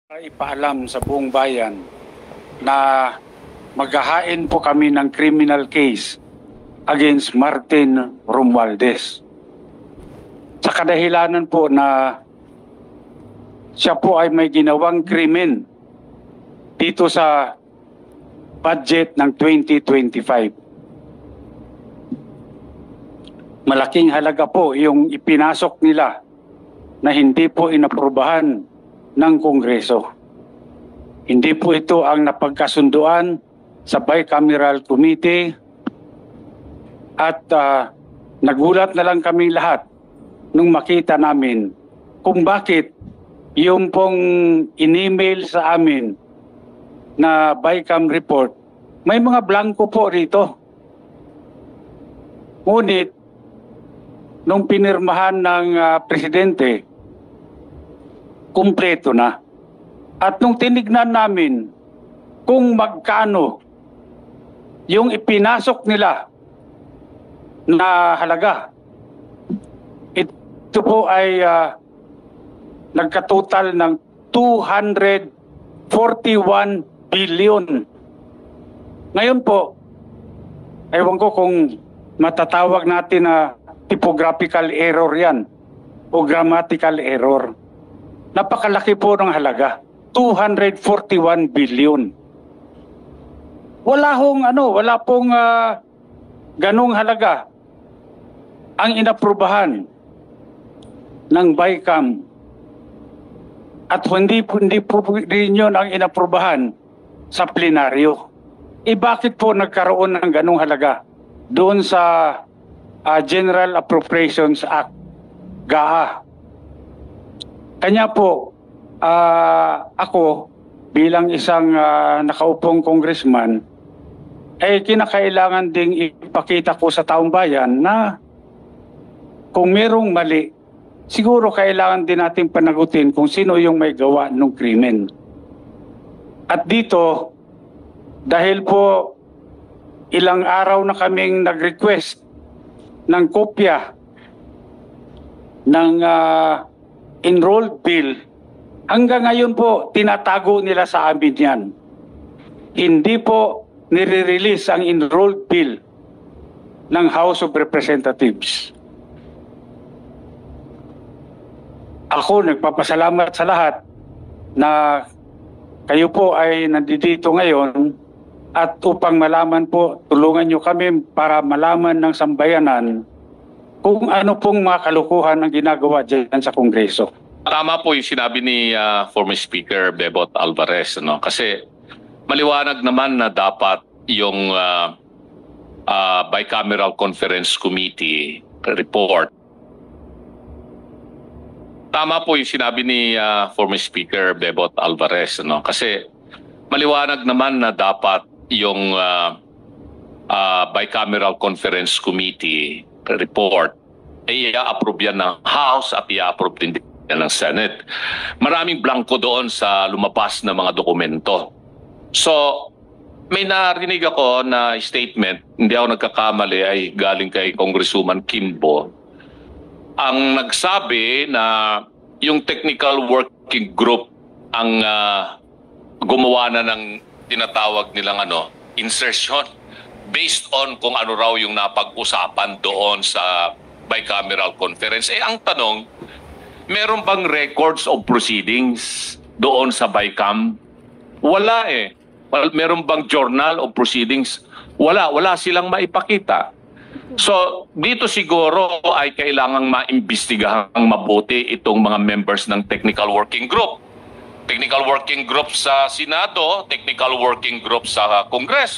Ipaalam sa buong bayan na maghahain po kami ng criminal case against Martin Romualdez. Sa kadahilanan po na siya po ay may ginawang krimen dito sa budget ng 2025. Malaking halaga po yung ipinasok nila na hindi po inaprubahan ng Kongreso. Hindi po ito ang napagkasunduan sa Bicameral Committee at nagulat na lang kami lahat nung makita namin kung bakit yung pong in-email sa amin na Bicam report, may mga blanco po rito. Ngunit, nung pinirmahan ng presidente, kumpleto na. At nung tinignan namin kung magkano yung ipinasok nila na halaga, ito po ay nagkatotal ng 241 billion. Ngayon po, ewan ko kung matatawag natin na typographical error yan o grammatical error. Napakalaki po ng halaga, 241 billion. Wala pong ganung halaga ang inaprubahan ng Bicam. At hindi po rin yun ang inaprubahan sa plenaryo. Bakit po nagkaroon ng ganung halaga doon sa General Appropriations Act, GAA? Kanya po, ako bilang isang nakaupong congressman, ay kinakailangan ding ipakita ko sa taong bayan na kung merong mali, siguro kailangan din natin panagutin kung sino yung may gawa ng krimen. At dito, dahil po ilang araw na kaming nag-request ng kopya ng enrolled bill, hanggang ngayon po tinatago nila sa amin yan. Hindi po nire-release ang enrolled bill ng House of Representatives. Ako nagpapasalamat sa lahat na kayo po ay nandito ngayon at upang malaman po, tulungan nyo kami para malaman ng sambayanan kung ano pong mga kalukuhan ang ginagawa dyan sa Kongreso. Tama po yung sinabi ni former Speaker Bebot Alvarez, no? Kasi maliwanag naman na dapat yung Bicameral Conference Committee report. Tama po yung sinabi ni former Speaker Bebot Alvarez, no? Kasi maliwanag naman na dapat yung Bicameral Conference Committee report ay i-approve yan ng House at i-approve din yan ng Senate. Maraming blanco doon sa lumabas na mga dokumento. So, may narinig ako na statement, hindi ako nagkakamali, ay galing kay Congresswoman Kimbo. Ang nagsabi na yung technical working group ang gumawa na ng tinatawag nilang insertion based on kung ano raw yung napag-usapan doon sa bicameral conference. Ang tanong, meron bang records of proceedings doon sa Bicam? Wala eh. Meron bang journal of proceedings? Wala silang maipakita. So, dito siguro ay kailangang maimbestigahang mabuti itong mga members ng technical working group. Technical working group sa Senado, technical working group sa Kongreso.